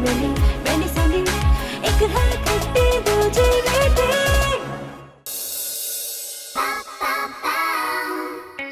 मैंने मैंने सुनी एक है खट्टी दूजी मीठी।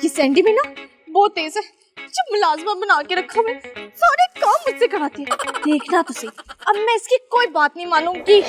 ये सैंडी भी ना बहुत तेज है, जब मुलाजमा बना के रखा मैं सारे काम मुझसे कराती है। देखना तो सही, अब मैं इसकी कोई बात नहीं मानूंगी।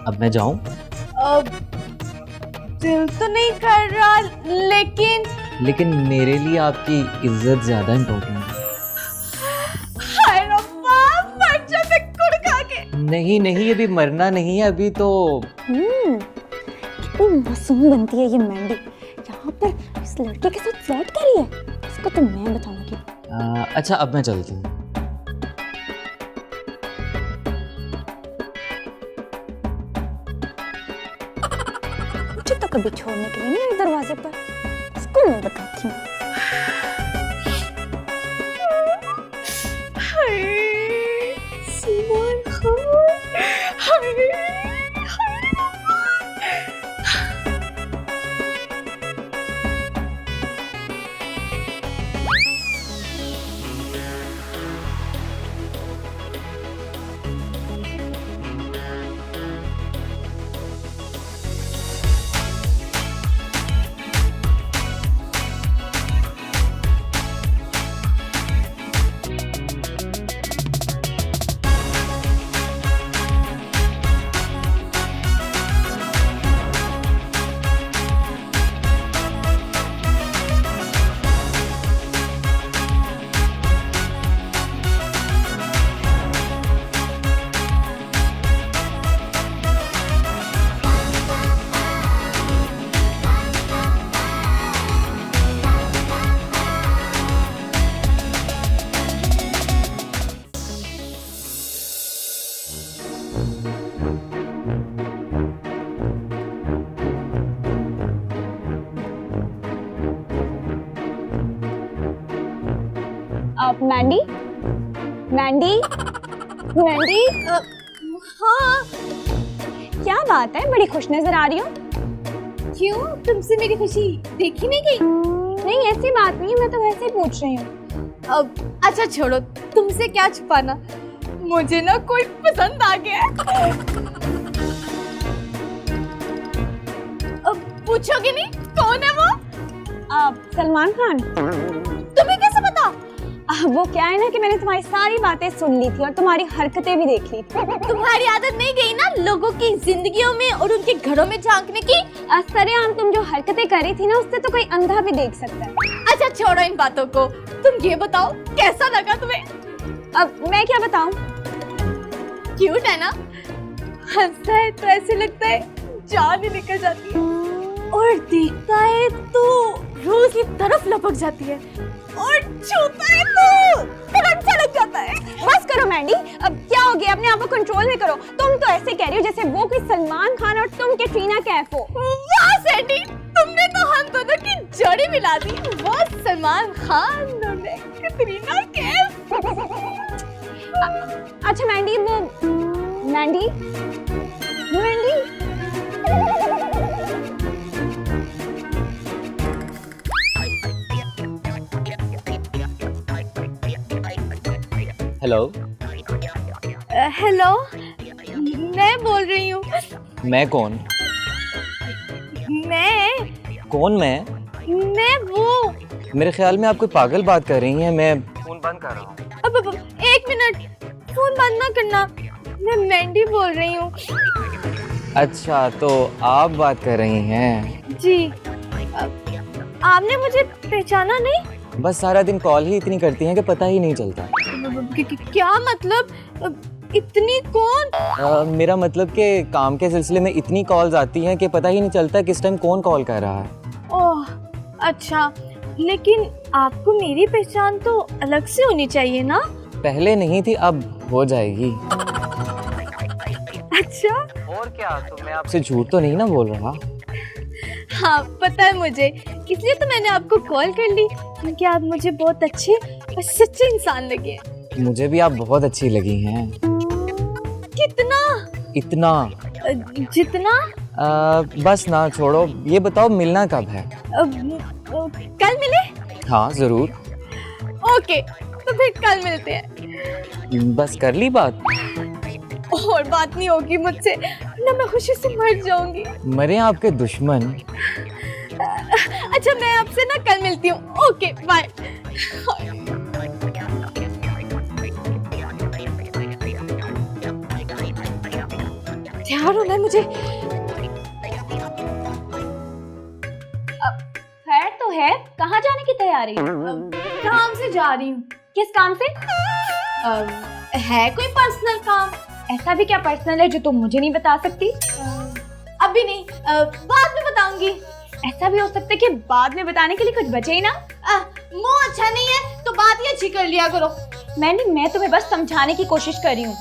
अब मैं जाऊं? दिल तो नहीं कर रहा, लेकिन मेरे लिए आपकी इज्जत ज्यादा इम्पोर्टेंट है। हाय रब्बा, मर जा मैं कुड़ खा के। नहीं अभी मरना नहीं है, अभी तो कितनी मासूम बनती है ये मैंडी। यहाँ पर इस लड़के के साथ फ्लर्ट कर रही है, इसको तो मैं बताऊंगी। अच्छा अब मैं चलती हूँ। मुझे तो कभी छोड़ने के लिए नहीं दरवाजे पर, इसको मैं बताती हूँ। मैंडी मैंडी मैंडी हाँ क्या बात है, बड़ी खुश नजर आ रही हो। क्यों, तुमसे मेरी खुशी देखी नहीं गई? नहीं ऐसी बात नहीं है, मैं तो वैसे ही पूछ रही हूँ। अब अच्छा छोड़ो, तुमसे क्या छुपाना, मुझे ना कोई पसंद आ गया है। अब पूछोगे नहीं कौन है वो? सलमान खान। तुम्हें कैसे पता? वो क्या है ना कि मैंने तुम्हारी सारी बातें सुन ली थी और तुम्हारी हरकतें भी देख ली थी। तुम्हारी आदत नहीं गई ना लोगों की जिंदगियों में और उनके घरों में झांकने की? सरेआम तुम जो हरकतें करी थी ना, उससे तो कोई अंधा भी देख सकता है। अच्छा छोड़ो इन बातों को, तुम ये बताओ कैसा लगा तुम्हें? अब मैं क्या बताऊं? क्यूट है ना, हंसता है तो ऐसे लगता है जान ही निकल जाती है, और देखता है तो रोज की तरफ लपक जाती है, और छूता है तो तुरंत सड़क जाता है। बस करो मैंडी, अब क्या हो गया, अपने आप को कंट्रोल में करो। तुम तो ऐसे कह रही हो जैसे वो कोई सलमान खान और तुम कैटरीना कैफ हो। वाह सैंडी, तुमने तो हम दोनों की जोड़ी मिला दी। वो सलमान खान और मैं कैटरीना कैफ। अच्छा मैंडी, वो मैंडी मैंडी हेलो। हेलो, मैं बोल रही हूँ। मैं कौन? कौन मैं वो। मेरे ख्याल में आप कोई पागल बात कर रही हैं। मैं फोन बंद कर रहा हूँ। अब एक मिनट, फोन बंद ना करना, मैं मैंडी बोल रही हूँ। अच्छा तो आप बात कर रही हैं। जी, आपने मुझे पहचाना नहीं? बस सारा दिन कॉल ही इतनी करती हैं कि पता ही नहीं चलता। क्या मतलब, इतनी कौन? मेरा मतलब कि काम के सिलसिले में इतनी कॉल्स आती हैं कि पता ही नहीं चलता किस टाइम कौन कॉल कर रहा है। ओह अच्छा, लेकिन आपको मेरी पहचान तो अलग से होनी चाहिए ना? पहले नहीं थी, अब हो जाएगी। अच्छा, और क्या, तो मैं आपसे झूठ तो नहीं ना बोल रहा? हाँ पता है मुझे, इसलिए तो मैंने आपको कॉल कर ली, क्योंकि आप मुझे बहुत अच्छे और सच्चे इंसान लगे। मुझे भी आप बहुत अच्छी लगी हैं। कितना? इतना? जितना? बस ना छोड़ो, ये बताओ मिलना कब है? कल मिले? हाँ जरूर। ओके, तो फिर कल मिलते हैं। बस कर ली बात? और बात नहीं होगी मुझसे ना, मैं खुशी से मर जाऊंगी। मरे आपके दुश्मन। अच्छा मैं आपसे ना कल मिलती हूँ। Okay bye. तैयार होना है मुझे। खैर तो है, कहाँ जाने की तैयारी? काम से जा रही हूँ। किस काम से? है कोई पर्सनल काम? ऐसा भी क्या पर्सनल है जो तुम मुझे नहीं बता सकती? अभी नहीं, बाद में बताऊंगी। ऐसा भी हो सकता है कि बाद में बताने के लिए कुछ बचे ही ना। मुंह अच्छा नहीं है तो बात ही अच्छी कर लिया करो। मैंडी, मैं तुम्हें बस समझाने की कोशिश कर रही हूँ।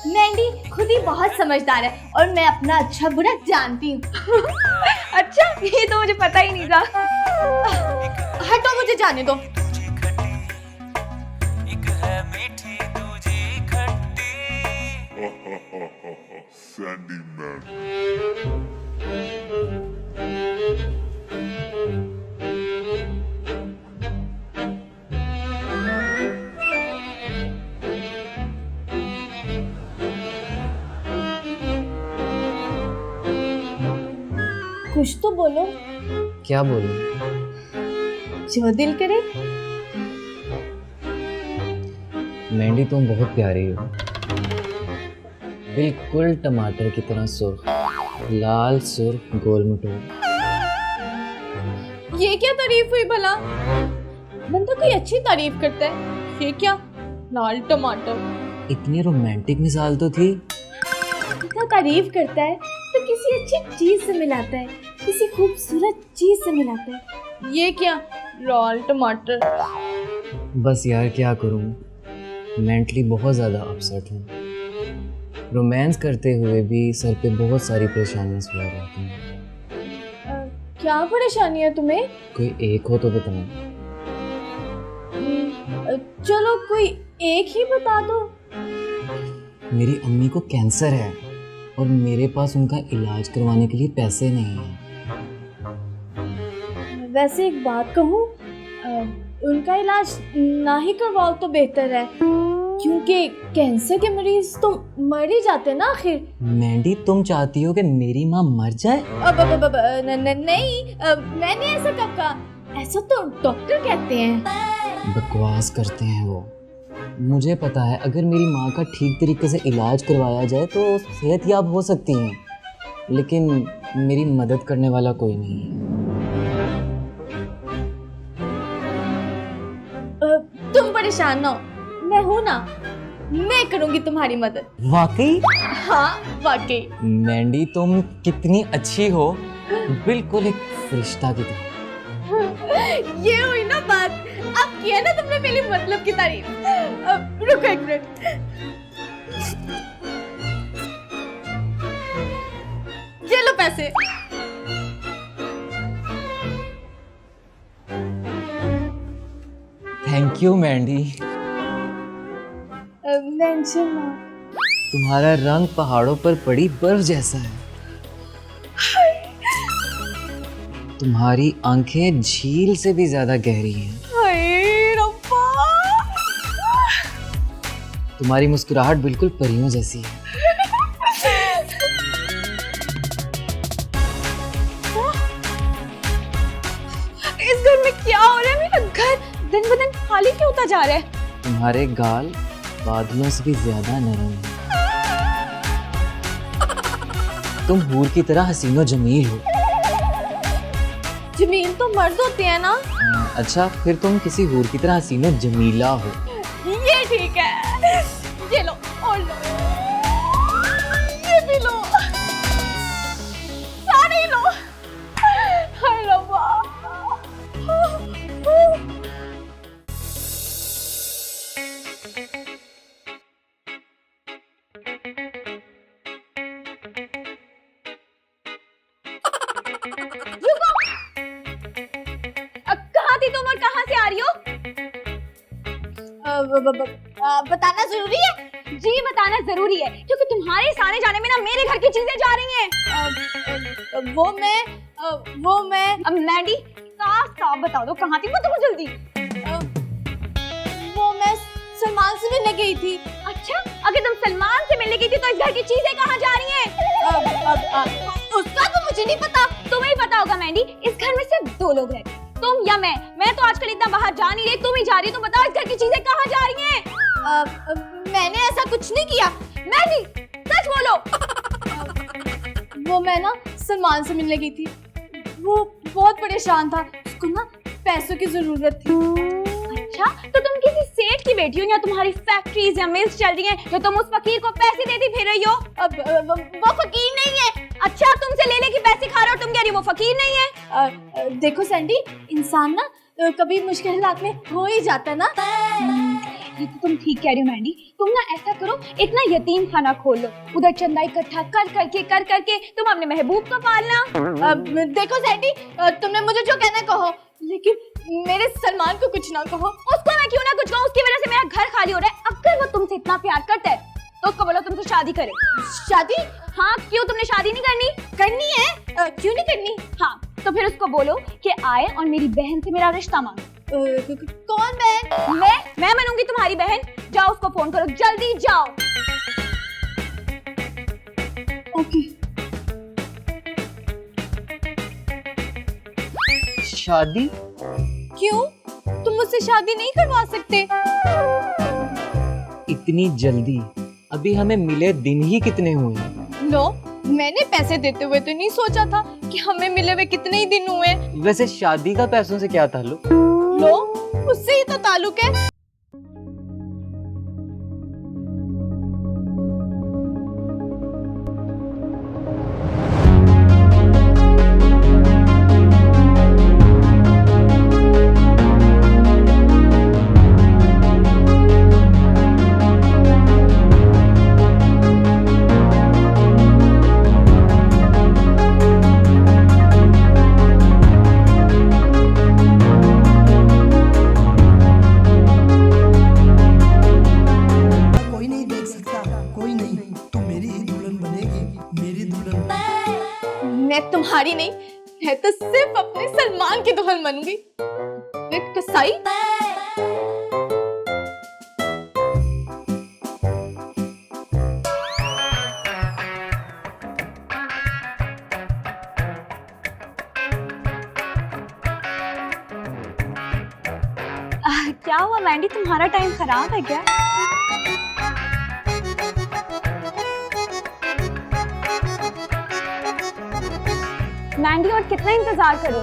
मैंडी खुद ही बहुत समझदार है और मैं अपना अच्छा बुरा जानती हूँ। अच्छा, ये तो मुझे पता ही नहीं था। हटो, मुझे जाने दो। Sandy Man. कुछ तो बोलो। क्या बोलूं? जो दिल करे। मैंडी तुम बहुत प्यारी हो, बिल्कुल टमाटर की तरह सुर्ख, लाल सुर्ख गोल मटोल। ये क्या तारीफ हुई भला? बंदा कोई अच्छी तारीफ करता है, ये क्या लाल टमाटर? इतनी रोमांटिक मिसाल तो थी। इतना तारीफ करता है तो किसी अच्छी चीज से मिलाता है, किसी खूबसूरत चीज से मिलाता है, ये क्या लाल टमाटर? बस यार क्या करूं, मेंटली बहुत ज़्यादा अपसेट हूँ। रोमांस करते हुए भी सर पे बहुत सारी परेशानियां सवार रहती हैं। क्या परेशानी है तुम्हें? कोई एक हो तो बताओ। चलो कोई एक ही बता दो। मेरी अम्मी को कैंसर है और मेरे पास उनका इलाज करवाने के लिए पैसे नहीं हैं। वैसे एक बात कहूँ, उनका इलाज ना ही करवाओ तो बेहतर है, क्योंकि कैंसर के मरीज तो मर ही जाते ना आखिर। मैंडी, तुम चाहती हो कि मेरी माँ मर जाए? नहीं, मैंने ऐसा कब कहा? ऐसा तो डॉक्टर कहते हैं। बकवास करते हैं वो। मुझे पता है अगर मेरी माँ का ठीक तरीके से इलाज करवाया जाए तो सेहतयाब हो सकती हैं, लेकिन मेरी मदद करने वाला कोई नहीं है। तुम परेशान ना हो, मैं हूं ना, मैं करूंगी तुम्हारी मदद। वाकई? हाँ वाकई। मैंडी, तुम कितनी अच्छी हो, बिल्कुल एक फरिश्ता की तरह। ये हुई ना बात, अब किया ना तुमने मेरी मतलब की तारीफ। अब रुको एक मिनट। ये लो पैसे। Thank you Mandy. मेंशन ना। तुम्हारा रंग पहाड़ों पर पड़ी बर्फ जैसा है। तुम्हारी आंखें झील से भी ज्यादा गहरी हैं। हाय रब्बा। तुम्हारी मुस्कुराहट बिल्कुल परियों जैसी है। इस घर में क्या हो रहा है? मेरा घर दिन ब दिन खाली क्यों होता जा रहा है? तुम्हारे गाल बादलों से भी ज्यादा नरम है। तुम हूर की तरह हसीनो जमील हो। जमील तो मर्द होते हैं ना। अच्छा, फिर तुम किसी हूर की तरह हसीनो जमीला हो। ये ठीक है। ये लो और लो, ये भी लो, सारे ही लो। हाय रब्बा। कहाँ थी तुम और कहाँ से आ रही हो? बताना जरूरी है? जी बताना जरूरी है, क्योंकि तुम्हारे इस आने जाने में ना मेरे घर की चीजें जा रही हैं। वो मैं मैंडी, साफ साफ बता दो कहाँ थी, बताओ जल्दी। वो मैं सलमान से मिलने गई थी। अच्छा, अगर तुम सलमान से मिलने गई थी तो इस घर की चीजें कहाँ जा रही हैं? उसका तो मुझे नहीं पता। तुम्हें ही पता होगा मैंडी, इस घर में सिर्फ दो लोग रहते हैं, तुम या मैं तो आजकल इतना बाहर जा नहीं रही, तुम ही जा रही। तो बताओ इस घर की चीजें कहाँ जा रही हैं? मैंने ऐसा कुछ नहीं किया। मैंडी, सच बोलो। वो मैं ना सलमान से मिलने गई थी, वो बहुत परेशान था, उसको ना पैसों की जरूरत थी। अच्छा, तो तुम किसी सेठ की बेटी हो या तुम्हारी फैक्ट्रीज या मिल्स चल रही हैं जो तुम उस फकीर को पैसे देती फिर रही हो? वो फकीर नहीं है। अच्छा, तुमसे ले लेके पैसे खा रहे हो, तुम कह रही हो वो फकीर नहीं है। देखो सैंडी, इंसान ना कभी मुश्किल हालात में हो ही जाता ना। ये तो तुम ठीक कह रही हो मैंडी। तुम ना ऐसा करो, एक ना यतीम खाना खोल लो, उधर चंदा इकट्ठा कर करके तुम अपने महबूब को पालना। देखो सैंडी, तुमने मुझे जो कहना कहो, लेकिन मेरे सलमान को कुछ ना कहो। उसको मैं क्यों ना कुछ कहूँ? उसकी वजह से मेरा घर खाली हो रहा है। अगर वो तुमसे इतना प्यार करता है तो उसको बोलो तुमसे शादी करे। शादी? हाँ, क्यों तुमने शादी नहीं करनी? करनी है। क्यों नहीं करनी? हाँ, तो फिर उसको बोलो कि आए और मेरी बहन से मेरा रिश्ता मांगे। कौन बहन? मैं बनूंगी तुम्हारी बहन। जाओ उसको फोन करो, जल्दी जाओ। ओके। शादी? क्यों? तुम मुझसे शादी नहीं करवा सकते? इतनी जल्दी? अभी हमें मिले दिन ही कितने हुए? लो, मैंने पैसे देते हुए तो नहीं सोचा था कि हमें मिले हुए कितने ही दिन हुए। वैसे शादी का पैसों से क्या ताल्लुक? लो, उससे ही तो ताल्लुक है। मैं तुम्हारी नहीं, मैं तो सिर्फ अपने सलमान की दुल्हन बनूंगी। विद कसाई। क्या हुआ मैंडी, तुम्हारा टाइम खराब है क्या? मैंडी और कितना इंतजार करूं?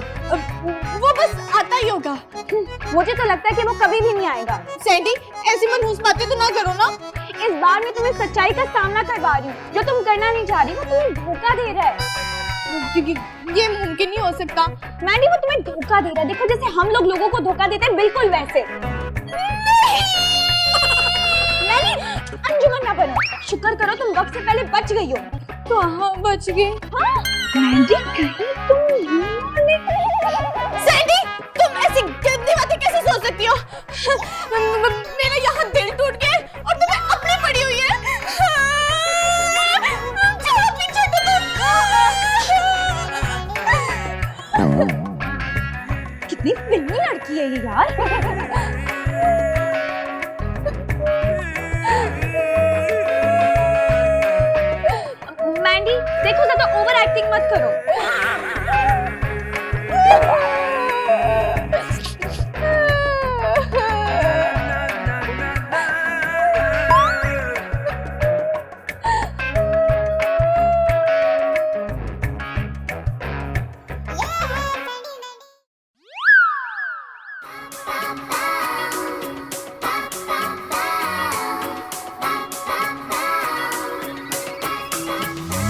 वो बस आता ही होगा। मुझे तो लगता है कि वो कभी भी नहीं आएगा। सैंडी, ऐसी मनहूस बातें तो ना करो ना। इस बार मैं तुम्हें सच्चाई का सामना करवा रही हूँ। जो तुम करना नहीं चाह रही वो तुम्हें धोखा दे रहा है। ये मुमकिन नहीं हो सकता। मैंडी वो तुम्हें धोखा दे रहा है। देखो जैसे हम लोग लोगों को धोखा देते हैं, बिल्कुल वैसे। मैंडी, अंजुमन ना बनो। शुक्र करो तुम वक्त से पहले बच गई हो। तो हाँ, बच गए। हाँ? मैंडी कहीं तुम सैंडी, तुम ऐसी गंदी बातें कैसे सोच सकती हो? मेरा यहाँ दिल टूट गया और तुम्हें अपनी पड़ी हुई है। छोड़ो पीछे को तुम। कितनी फिल्मी लड़की है ये यार। मैंडी देखो ज्यादा ओवर एक्टिंग मत करो।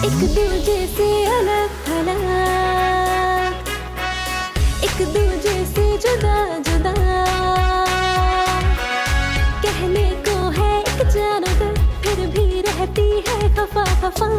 एक दूजे से अलग थलग, एक दूजे से जुदा जुदा, कहने को है एक जानवर, फिर भी रहती है खफा खफा।